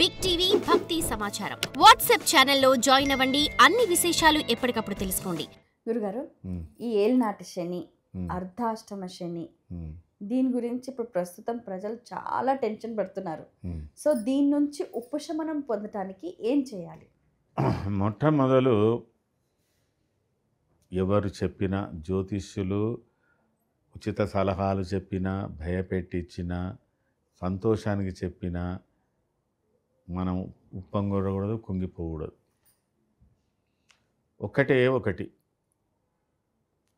Big TV భక్తి సమాచారం WhatsApp ఛానల్లో జాయిన్ అవ్వండి. అన్ని విశేషాలు ఎప్పటికప్పుడు తెలుసుకోండి. గురుగారు, ఈ ఏలినాటి శని, అర్ధాష్టమ శని, దీని గురించి ఇప్పుడు ప్రస్తుతం ప్రజలు చాలా టెన్షన్ పడుతున్నారు. సో దీని నుంచి ఉపశమనం పొందటానికి ఏం చేయాలి? మొట్టమొదలు ఎవరు చెప్పినా, జ్యోతిష్యులు ఉచిత సలహాలు చెప్పినా, భయపెట్టించినా, సంతోషానికి చెప్పినా మనం ఉప్పొంగకూడదు, కుంగిపోకూడదు. ఒకటి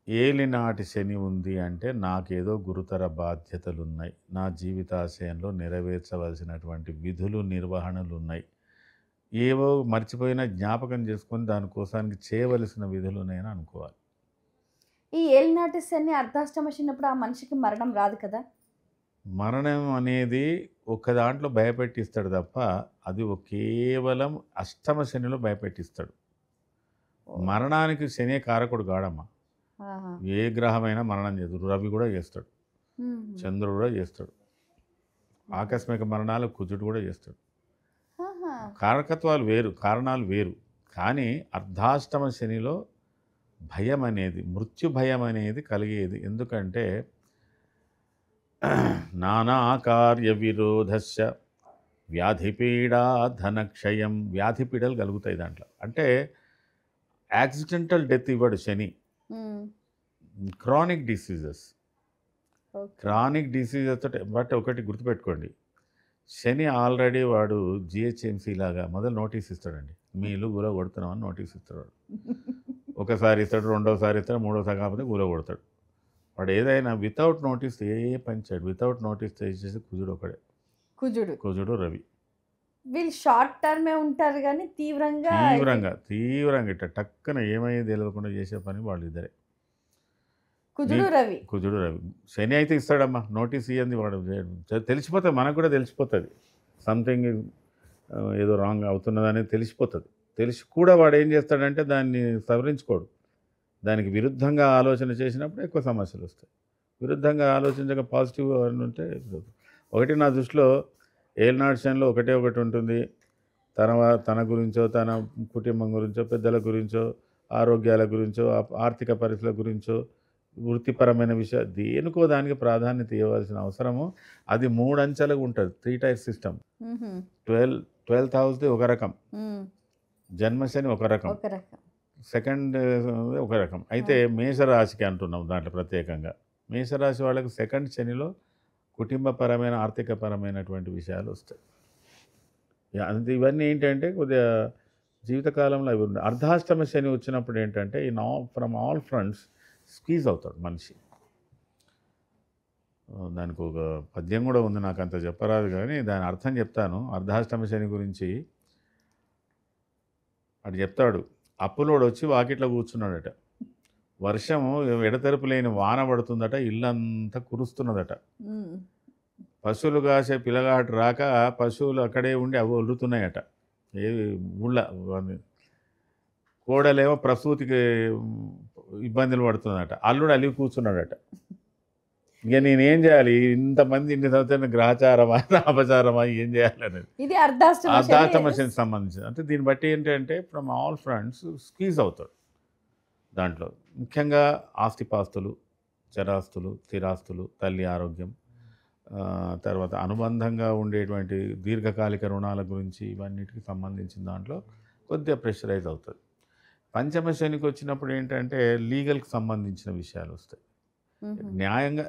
ఏలినాటి శని ఉంది అంటే నాకేదో గురుతర బాధ్యతలు ఉన్నాయి, నా జీవితాశయంలో నెరవేర్చవలసినటువంటి విధులు నిర్వహణలు ఉన్నాయి, ఏవో మర్చిపోయినా జ్ఞాపకం చేసుకొని దానికోసానికి చేయవలసిన విధులు నేను అనుకోవాలి. ఈ ఏలినాటి శని అర్ధాష్టమ శనిప్పుడు ఆ మనిషికి మరణం రాదు కదా? మరణం అనేది ఒక దాంట్లో భయపెట్టిస్తాడు తప్ప అది కేవలం అష్టమ శనిలో భయపెట్టిస్తాడు. మరణానికి శనే కారకుడు కాడమ్మా. ఏ గ్రహమైనా మరణం చేయదు. రవి కూడా చేస్తాడు, చంద్రుడు కూడా చేస్తాడు, ఆకస్మిక మరణాలు కుజుడు కూడా చేస్తాడు. కారకత్వాలు వేరు, కారణాలు వేరు. కానీ అర్ధాష్టమ శనిలో భయం అనేది, మృత్యు భయం అనేది కలిగేది. ఎందుకంటే నానా కార్య విరోధస్య వ్యాధిపీడా ధనక్షయం, వ్యాధిపీడలు కలుగుతాయి దాంట్లో. అంటే యాక్సిడెంటల్ డెత్ ఇవ్వడు శని, క్రానిక్ డిసీజెస్. క్రానిక్ డిసీజెస్ తోటి. బట్ ఒకటి గుర్తుపెట్టుకోండి, శని ఆల్రెడీ వాడు జిహెచ్ఎంసీ లాగా మొదలు నోటీస్ ఇస్తాడండి. మీ ఇల్లు గుల కొడుతున్నామని నోటీస్ ఇస్తాడు. ఒకసారి ఇస్తాడు, రెండోసారి ఇస్తాడు, మూడోసారి కాకపోతే గుల కొడతాడు. వాడు ఏదైనా వితౌట్ నోటీస్ ఏ పని చేయడు. వితౌట్ నోటీస్ చేసేసి కుజుడు ఒకడే, కుజుడు రవి. వీళ్ళు షార్ట్ టర్మే ఉంటారు కానీ తీవ్రంగా ఇట్లా టక్కన ఏమైంది తెలియకుండా చేసే పని వాళ్ళు ఇద్దరే, కుజుడు రవి. శని అయితే ఇస్తాడమ్మా, నోటీస్ ఇవ్వండి వాడు తెలిసిపోతుంది, మనకు కూడా తెలిసిపోతుంది. సంథింగ్ ఏదో రాంగ్ అవుతున్నదనేది తెలిసిపోతుంది. తెలిసి కూడా వాడు ఏం చేస్తాడంటే దాన్ని సవరించుకోడు. దానికి విరుద్ధంగా ఆలోచన చేసినప్పుడు ఎక్కువ సమస్యలు వస్తాయి. విరుద్ధంగా ఆలోచించక పాజిటివ్ అని ఉంటే ఒకటి నా దృష్టిలో ఏలినాటి శనిలో ఒకటి ఉంటుంది. తన గురించో, తన కుటుంబం గురించో, పెద్దల గురించో, ఆరోగ్యాల గురించో, ఆర్థిక పరిస్థితుల గురించో, వృత్తిపరమైన విషయాలు దేనికో దానికి ప్రాధాన్యత ఇవ్వాల్సిన అవసరము. అది 3 అంచెలుగా ఉంటుంది. 3 టైర్ సిస్టమ్. 12th హౌస్ది ఒక రకం, జన్మశని ఒక రకం, సెకండ్ ఒక రకం. అయితే మేషరాశికి అంటున్నాం దాంట్లో ప్రత్యేకంగా. మేషరాశి వాళ్ళకి సెకండ్ శనిలో కుటుంబపరమైన, ఆర్థికపరమైనటువంటి విషయాలు వస్తాయి. ఇవన్నీ ఏంటంటే కొద్దిగా జీవితకాలంలో అవి ఉన్నాయి. అర్ధాష్టమ శని వచ్చినప్పుడు ఏంటంటే ఫ్రమ్ ఆల్ ఫ్రంట్స్ స్క్వీజ్ అవుతాడు మనిషి. దానికి ఒక పద్యం కూడా ఉంది, నాకు అంత చెప్పరాదు కానీ దాని అర్థం చెప్తాను. అర్ధాష్టమ శని గురించి అటు చెప్తాడు. అప్పులోడు వచ్చి వాకిట్లో కూర్చున్నాడట. వర్షము ఎడతెరపు లేని వాన పడుతుందట, ఇల్లంతా కురుస్తున్నదట. పశువులు కాసే పిల్లగాటు రాక పశువులు అక్కడే ఉండి అవి ఒలుతున్నాయట. ఊళ్ళ కోడలేమో ప్రసూతికి ఇబ్బందులు పడుతుందట. అల్లుడు అలిగి కూర్చున్నాడట. ఇక నేనేం చేయాలి, ఇంతమంది ఇన్ని సంవత్సరాలు గ్రహచారమా అపచారమా ఏం చేయాలనేది ఇది అర్ధాష్టమ శనికి సంబంధించింది. అంటే దీన్ని బట్టి ఏంటంటే ఫ్రమ్ ఆల్ ఫ్రంట్స్ స్క్వీజ్ అవుతాడు. దాంట్లో ముఖ్యంగా ఆస్తిపాస్తులు, చరాస్తులు, స్థిరాస్తులు, తల్లి ఆరోగ్యం, తర్వాత అనుబంధంగా ఉండేటువంటి దీర్ఘకాలిక రుణాల గురించి ఇవన్నిటికి సంబంధించిన దాంట్లో కొద్దిగా ప్రెషరైజ్ అవుతుంది. పంచమ శనికి వచ్చినప్పుడు ఏంటంటే లీగల్కి సంబంధించిన విషయాలు వస్తాయి. న్యాయంగా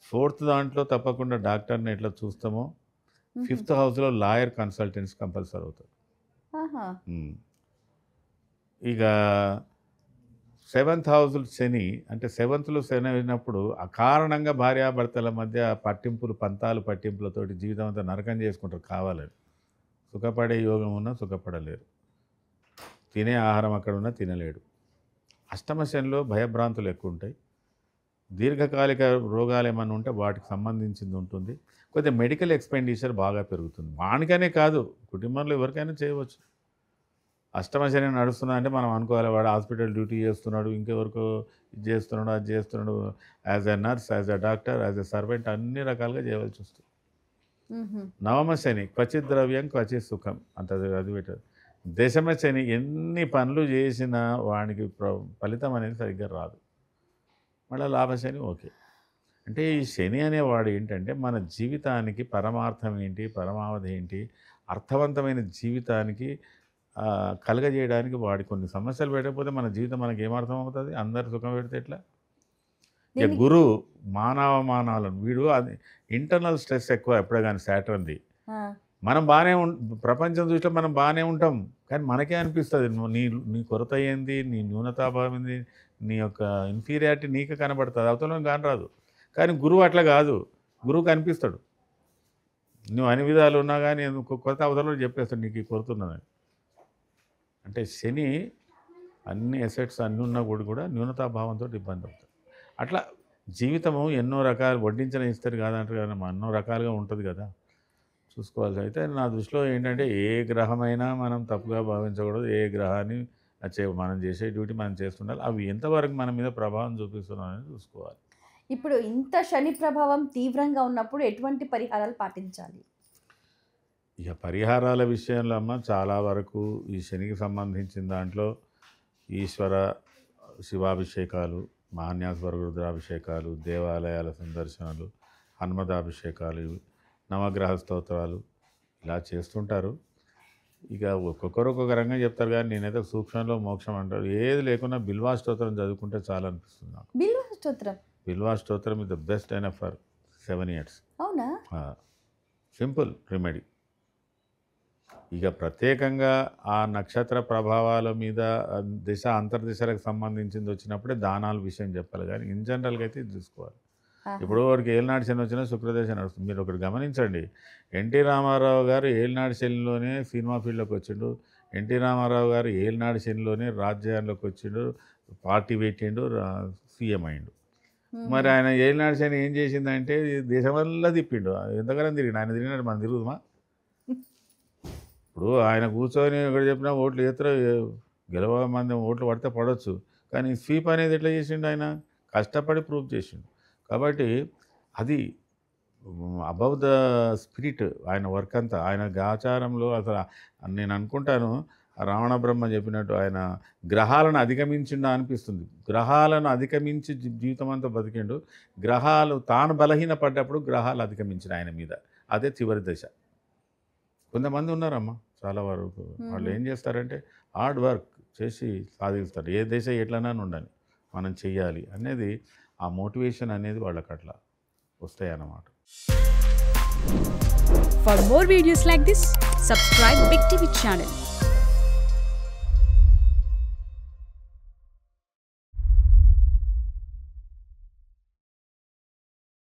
4th దాంట్లో తప్పకుండా డాక్టర్ని ఎట్లా చూస్తామో 5th హౌస్లో లాయర్ కన్సల్టెన్సీ కంపల్సరీ అవుతుంది. ఇక 7th హౌస్ శని అంటే 7thలో శని అయినప్పుడు అకారణంగా భార్యాభర్తల మధ్య పంతాలు పట్టింపులతోటి జీవితం అంతా నరకం చేసుకుంటారు కావాలని. సుఖపడే యోగం ఉన్నా సుఖపడలేరు, తినే ఆహారం అక్కడ ఉన్నా తినలేడు. అష్టమ శనిలో భయభ్రాంతులు ఎక్కువ ఉంటాయి. దీర్ఘకాలిక రోగాలు ఏమైనా ఉంటే వాటికి సంబంధించింది ఉంటుంది. కొద్దిగా మెడికల్ ఎక్స్పెండిచర్ బాగా పెరుగుతుంది. వానికనే కాదు, కుటుంబంలో ఎవరికైనా చేయవచ్చు. అష్టమ శని నడుస్తున్నా అంటే మనం అనుకోవాలి వాడు హాస్పిటల్ డ్యూటీ చేస్తున్నాడు, ఇంకెవరికో ఇది చేస్తున్నాడు, అది చేస్తున్నాడు. As a nurse, as a doctor, as a servant అన్ని రకాలుగా చేయవలసి వస్తుంది. నవమ శని క్వచిత్ ద్రవ్యం క్వచిత్ సుఖం అంత అది పెట్టారు. దశమ శని ఎన్ని పనులు చేసినా వానికి ఫలితం అనేది సరిగ్గా రాదు. మళ్ళీ లాభశని ఓకే. అంటే ఈ శని అనేవాడు ఏంటంటే మన జీవితానికి పరమార్థం ఏంటి, పరమావధి ఏంటి, అర్థవంతమైన జీవితానికి కలగజేయడానికి వాడి కొన్ని సమస్యలు పెట్టకపోతే మన జీవితం మనకి ఏమర్థం అవుతుంది? అందరు సుఖం పెడితే ఎట్లా? ఇక గురువు మానవమానాలను వీడు అది ఇంటర్నల్ స్ట్రెస్ ఎక్కువ ఎప్పుడే కానీ సాటర్న్ది. మనం బాగానే ప్రపంచం దృష్టిలో మనం బాగానే ఉంటాం, కానీ మనకే అనిపిస్తుంది నీ కొరత ఏంది, నీ న్యూనతాభావం ఏంది, నీ యొక్క ఇన్ఫీరియారిటీ నీకే కనబడుతుంది, అవతల కాని రాదు. కానీ గురువు అట్లా కాదు, గురువు కనిపిస్తాడు. నువ్వు అన్ని విధాలు ఉన్నా కానీ కొరత అవతలలో చెప్పేస్తాడు నీకు ఈ కొరత ఉన్నదని. అంటే శని అన్ని ఎసెట్స్ అన్నీ ఉన్నా కూడా న్యూనతాభావంతో ఇబ్బంది అవుతుంది. అట్లా జీవితము ఎన్నో రకాలు వడ్డించిన ఇస్తారు కాదంటారు కదా, ఎన్నో రకాలుగా ఉంటుంది కదా, చూసుకోవాల్సి. అయితే నా దృష్టిలో ఏంటంటే ఏ గ్రహమైనా మనం తప్పుగా భావించకూడదు. ఏ గ్రహాన్ని మనం చేసే డ్యూటీ మనం చేస్తుండాలి. అవి ఎంతవరకు మన మీద ప్రభావం చూపిస్తున్నాయని చూసుకోవాలి. ఇప్పుడు ఇంత శని ప్రభావం తీవ్రంగా ఉన్నప్పుడు ఎటువంటి పరిహారాలు పాటించాలి? ఇక పరిహారాల విషయంలో అమ్మ చాలా వరకు ఈ శనికి సంబంధించిన దాంట్లో ఈశ్వర శివాభిషేకాలు, మహాన్యాసవర రుద్రాభిషేకాలు, దేవాలయాల సందర్శనలు, హనుమదాభిషేకాలు, నవగ్రహ స్తోత్రాలు ఇలా చేస్తుంటారు. ఇక ఒక్కొక్కరు ఒక్కొక్క రంగం చెప్తారు, కానీ నేనైతే సూక్ష్మంలో మోక్షం అంటారు. ఏది లేకున్నా బిల్వా స్తోత్రం చదువుకుంటే చాలా అనిపిస్తుంది నాకు. బిల్వా స్తోత్రం ఇస్ ద బెస్ట్ అయినా ఫర్ 7 years. అవునా? Simple remedy. ఇక ప్రత్యేకంగా ఆ నక్షత్ర ప్రభావాల మీద దిశ అంతర్దిశలకు సంబంధించింది వచ్చినప్పుడే దానాల విషయం చెప్పాలి, కానీ ఇన్ జనరల్గా అయితే ఇది చూసుకోవాలి. ఇప్పుడు వాడికి ఏలినాడు శని వచ్చినా శుక్రదశ నడుస్తుంది. మీరు ఒకటి గమనించండి, ఎన్టీ రామారావు గారు ఏలినాడు శనిలోనే సినిమా ఫీల్డ్లోకి వచ్చిండు. ఎన్టీ రామారావు గారు ఏలినాడు శనిలోనే రాజ్యాల్లోకి వచ్చిండు, పార్టీ పెట్టిండు, సీఎం అయిండు. మరి ఆయన ఏలినాడు శని ఏం చేసిందంటే దేశమల్లా తిప్పిండు. ఎంతకాలం తిరిగిండు? ఆయన తిరిగినాడు, మనం తిరుగుదామా? ఇప్పుడు ఆయన కూర్చొని ఇక్కడ చెప్పినా ఓట్లు ఎత్తున గెలవ మంది ఓట్లు పడితే పడవచ్చు, కానీ స్వీప్ అనేది ఎట్లా చేసిండు? ఆయన కష్టపడి ప్రూవ్ చేసిండు. కాబట్టి అది అబౌవ్ ద స్పిరిట్ ఆయన వర్క్ అంతా. ఆయన ఆచారంలో అసలు నేను అనుకుంటాను రావణ బ్రహ్మ చెప్పినట్టు ఆయన గ్రహాలను అధిగమించిండా అనిపిస్తుంది. గ్రహాలను అధిగమించి జీవితం అంతా బతికిండు. గ్రహాలు తాను బలహీనపడ్డప్పుడు గ్రహాలు అధిగమించిన ఆయన మీద, అదే చివరి దశ. కొంతమంది ఉన్నారమ్మా చాలా వరకు, వాళ్ళు ఏం చేస్తారంటే హార్డ్ వర్క్ చేసి సాధిస్తారు. ఏ దశ ఎట్లన్నా ఉండాలి, మనం చెయ్యాలి అనేది ఆ మోటివేషన్ అనేది వాళ్ళకి అట్లా వస్తాయి అన్నమాట. For more videos like this, subscribe Big TV channel.